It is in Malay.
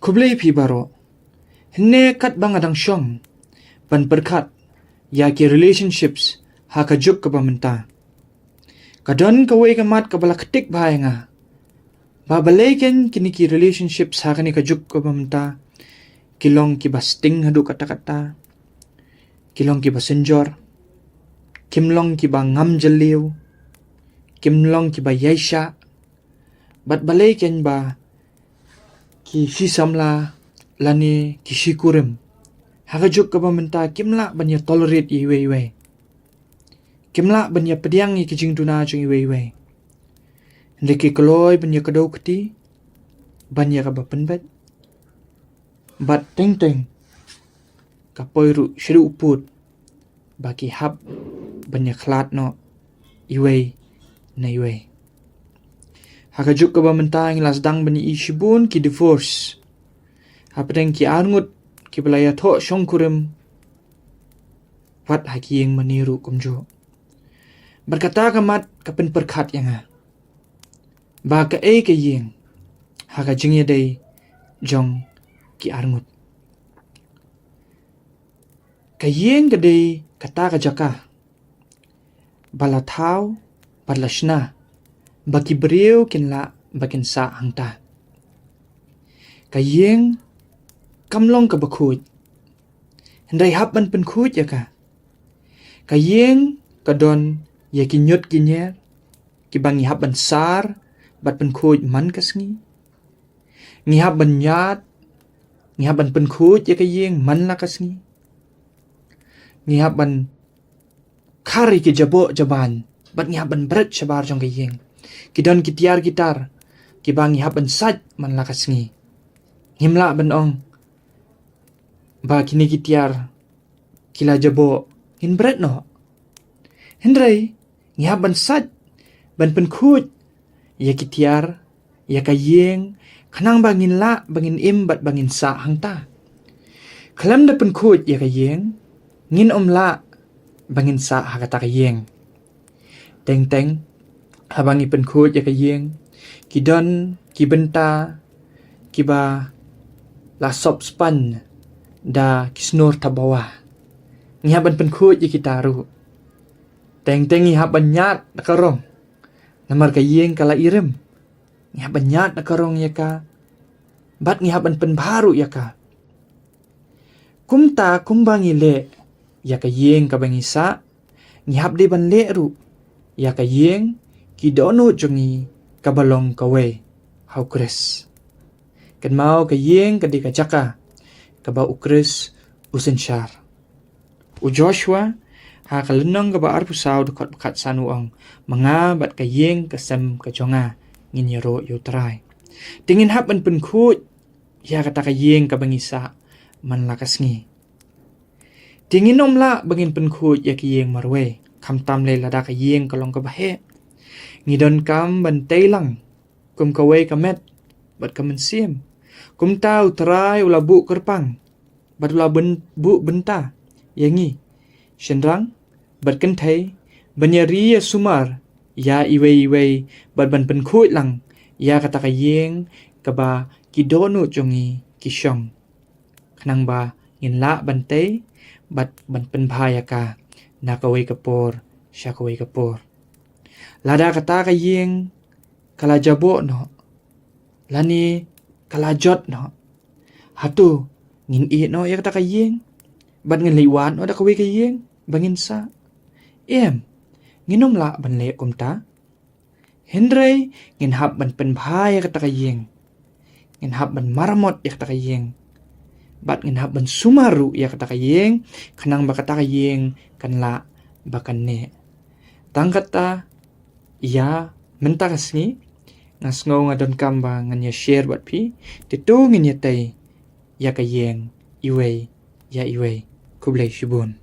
Kublai pi baro. Henne kat bang adang syong. Ban berkat. Ya ki relationships. Ha kajuk ke bamenta. Kadon kawai kamat kabala ketik bahaya nga. Babalaken kini ki relationships ha kani kajuk ke bamenta. Kilong ki basting hadu kata-kata. Kilong ki basenjor. Kimlong ki ba ngam jeliw. Kimlong ki ba yaisha. Bat balaken ba ki sisamla lani ki shikurim. Hakajuk ka bamenta kimla banya tolerate iwe. Kimla banya pediang i kijing duna jung iwe. Ndiki keloy banya kadau keti. Banya ka bapenbet. Bat teng-teng. Kapoy ru shiru uput. Baki hap banya klat no iwe na iwe. Hakajuk ka bamenta ang lasdang bani ishibun ki divorce. Hapedeng ki arngut ki belaya thok syong kurim. Wat haki yang meniru kumjo. Berkata kamat kapen perkat yang ha. Ba ka ke yang. Haka jingya day jong ki arngut. Ka yang kadai kata ka jaka. Balatau badlashna. Baki beriu kinla bakin sa hangta. Kayeng kamlong ka bakut. Hendai hapan penkut ya ka. Kayeng kadon ya kinyot kinyer. Kibangi hapan sar bat penkut man kasngi. Ngihaban nyat. Ngihaban penkut ya kayeng man la kasngi. Ngihaban kari ki jabok jaban. Bat ngihaban berat sabar jong kayeng. Kidon kitiar gitar. Kibangi haban saj man lakas ngi. Himla benong. Ba kini kitiar. Kila jabo. Hin berat no. Hendrai. Ngihaban saj. Ban penkut. Ya kitiar. Ya kayeng. Kanang bangin la. Bangin im bat bangin sa hangta. Kalam da penkut ya kayeng. Ngin la. Bangin sa hakata kayeng. Teng-teng. Habangi penkut ya kayeng. Kidon, kibenta, kiba lasop span da kisnur tabawa. Ngihaban penkut ya kitaru. Teng-teng ngihaban nyat nakarong. Namar kayeng kala irem. Ngihaban nyat nakarong ya ka. Bat ngihaban penbaru ya ka. Kumta kumbangi le. Ya kayeng kabangi sa. Ngihab di ban le ru. Ya kayeng. Kidono jungi kabalong kawe hau kres. Kan mau kayeng kadi kajaka kaba ukres usen syar. U Joshua ha kalenong kaba arpusau dekat bekat sanuang mengabat kayeng kesem kajonga ngin yero yutrai. Dingin hap an penkut ya kata kayeng kabangisa man lakas ngi. Dingin omla bangin penkut ya kayeng marwe kamtam le lada kayeng kalong kabahe. Ngidon kam bantai lang. Kum kawai kamet. Bat kamen siem. Kum tau terai ula bu kerpang. Bat ula bu benta. Yangi. Shendrang. Bat kentai. Banyari ya sumar. Ya iwei. Bat ban penkut lang. Ya kata kayeng. Kaba kidono jongi kisyong. Kanang ba ngin la bantai. Bat ban penbaya ka. Na kawai kapor. Sya kawai kapor. Lada kata kayeng kala jabok no. Lani kala jot no. Hatu ngin i no ya kata kayeng. Bat ngin liwan no da kawai kayeng. Bangin sa. Nginom la ban le kumta. Hendrai ngin hap ban penbhai ya kata kayeng. Ngin hap ban marmot ya kata kayeng. Bat ngin hap ban sumaru ya kata kayeng. Kanang ba kata kayeng kan la bakan ne. Tang kata ya mentakas ni ngasngau ngadon kamba nganya share bat pi titu nganya tay ya kayeng iwe ya iwe kublai shibun.